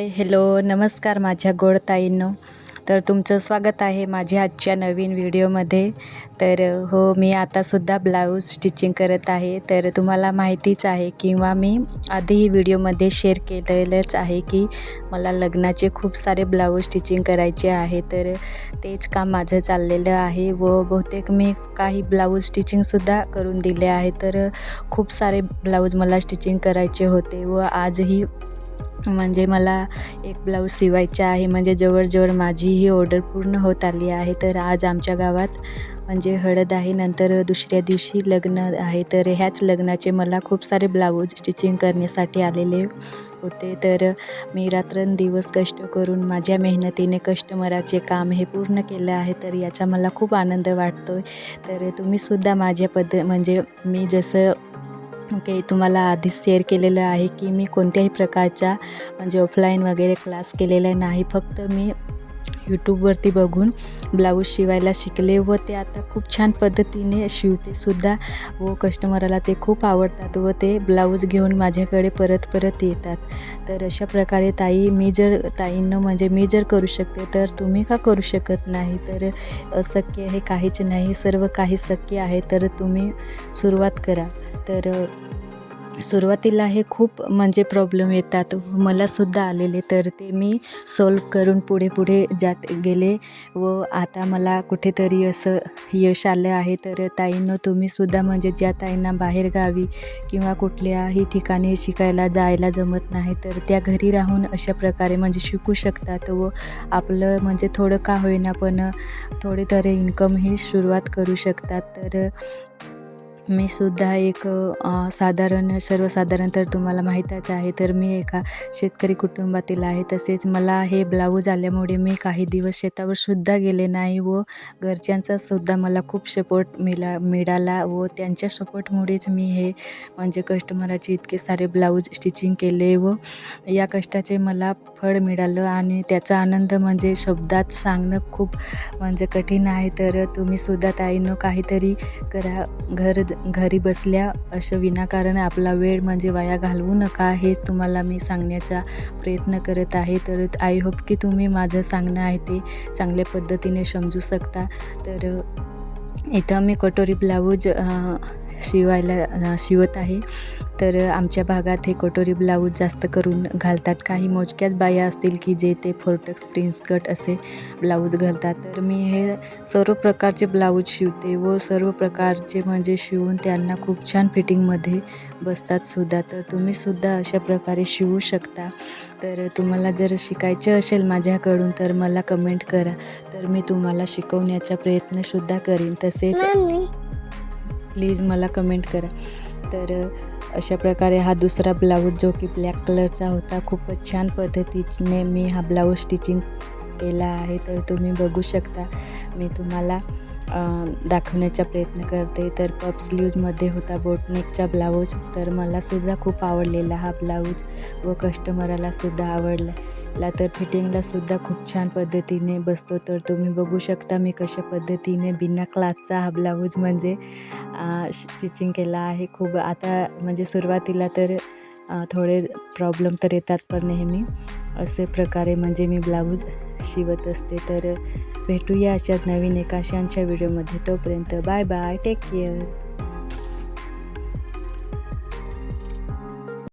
Hi hello नमस्कार माझ्या गोड ताईंनो. तर तुमचं स्वागत आहे माझ्या आजच्या नवीन व्हिडिओमध्ये. तर हो, मी आतासुद्धा ब्लाऊज स्टिचिंग करत आहे. तर तुम्हाला माहितीच आहे किंवा मी आधीही व्हिडिओमध्ये शेअर केलेलंच आहे की मला लग्नाचे खूप सारे ब्लाऊज स्टिचिंग करायचे आहे. तर तेच काम माझं चाललेलं आहे व बहुतेक मी काही ब्लाऊज स्टिचिंगसुद्धा करून दिले आहे. तर खूप सारे ब्लाऊज मला स्टिचिंग करायचे होते व आजही म्हणजे मला एक ब्लाऊज शिवायचे आहे. म्हणजे जवळजवळ माझी ही ऑर्डर पूर्ण होत आली आहे. तर आज आमच्या गावात म्हणजे हळद आहे, नंतर दुसऱ्या दिवशी लग्न आहे. तर ह्याच लग्नाचे मला खूप सारे ब्लाऊज स्टिचिंग करण्यासाठी आलेले होते. तर मी रात्रंदिवस कष्ट करून माझ्या मेहनतीने कस्टमराचे काम हे पूर्ण केलं आहे. तर याचा मला खूप आनंद वाटतो आहे. तर तुम्हीसुद्धा माझ्या म्हणजे मी जसं तुम्हाला आधीच शेअर केलेलं आहे की मी कोणत्याही प्रकारचा म्हणजे ऑफलाईन वगैरे क्लास केलेला नाही. फक्त मी यूट्यूबवरती बघून ब्लाऊज शिवायला शिकले व ते आता खूप छान पद्धतीने शिवतेसुद्धा व कस्टमरला ते खूप आवडतात व ते ब्लाऊज घेऊन माझ्याकडे परत परत येतात. तर अशा प्रकारे ताईंनो म्हणजे मी जर करू शकते तर तुम्ही का करू शकत नाही? तर अशक्य हे काहीच नाही, सर्व काही शक्य आहे. तर तुम्ही सुरुवात करा. तर सुरुवातीला हे खूप म्हणजे प्रॉब्लेम येतात, मलासुद्धा आलेले. तर ते मी सॉल्व करून पुढे जात गेले व आता मला कुठेतरी असं यश आलं आहे. तर ताईंनो तुम्हीसुद्धा म्हणजे ज्या ताईंना बाहेरगावी किंवा कुठल्याही ठिकाणी शिकायला जायला जमत नाही तर त्या घरी राहून अशा प्रकारे म्हणजे शिकू शकतात व आपलं म्हणजे थोडं का होईना पण थोडे तरी इन्कम ही सुरुवात करू शकतात. तर मी सुद्धा एक सर्वसाधारण तर तुम्हाला माहीतच आहे. तर मी एका शेतकरी कुटुंबातील आहे. तसेच मला हे ब्लाऊज आल्यामुळे मी काही दिवस शेतावर सुद्धा गेले नाही व घरच्यांचा सुद्धा मला खूप सपोर्ट मिळाला व त्यांच्या सपोर्टमुळेच मी हे म्हणजे कस्टमराचे इतके सारे ब्लाऊज स्टिचिंग केले व या कष्टाचे मला फळ मिळालं आणि त्याचा आनंद म्हणजे शब्दात सांगणं खूप म्हणजे कठीण आहे. तर तुम्हीसुद्धा ताईंनो काहीतरी करा. घरी बसल्या असं विनाकारण आपला वेळ म्हणजे वाया घालवू नका, हेच तुम्हाला मी सांगण्याचा प्रयत्न करत आहे. तर आय होप की तुम्ही माझं सांगणं आहे ते चांगल्या पद्धतीने समजू शकता. तर इथं मी कटोरी ब्लाऊज शिवत आहे. तर आमच्या भागात हे कटोरी ब्लाऊज जास्त करून घालतात. काही मोजक्याच बाया असतील की जे ते फोर्टक्स प्रिन्स कट असे ब्लाऊज घालतात. तर मी हे सर्व प्रकारचे ब्लाऊज शिवते व सर्व प्रकारचे म्हणजे शिवून त्यांना खूप छान फिटिंगमध्ये बसतात सुद्धा. तर तुम्हीसुद्धा अशा प्रकारे शिवू शकता. तर तुम्हाला जर शिकायचं असेल माझ्याकडून तर मला कमेंट करा. तर मी तुम्हाला शिकवण्याचा प्रयत्नसुद्धा करीन. तसेच प्लीज मला कमेंट करा. तर अशा प्रकारे हा दुसरा ब्लाऊज जो की ब्लॅक कलरचा होता, खूपच छान पद्धतीने मी हा ब्लाऊज स्टिचिंग केला आहे. तर तुम्ही बघू शकता, मी तुम्हाला दाखवण्याचा प्रयत्न करते. तर पफ स्लीव्जमध्ये होता बोटनेकचा ब्लाऊज. तर मलासुद्धा खूप आवडलेला हा ब्लाऊज व कस्टमरालासुद्धा आवडला. तर फिटिंगलासुद्धा खूप छान पद्धतीने बसतो. तर तुम्ही बघू शकता मी कशा पद्धतीने बिना क्लाथचा हा ब्लाऊज म्हणजे स्टिचिंग केला आहे. खूप आता म्हणजे सुरुवातीला तर थोडे प्रॉब्लेम तर येतात, पण नेहमी असे प्रकारे म्हणजे मी ब्लाऊज शिवत असते. तर भेटूया अशाच नवीन एका छानशा व्हिडिओमध्ये. तोपर्यंत बाय बाय, टेक केअर.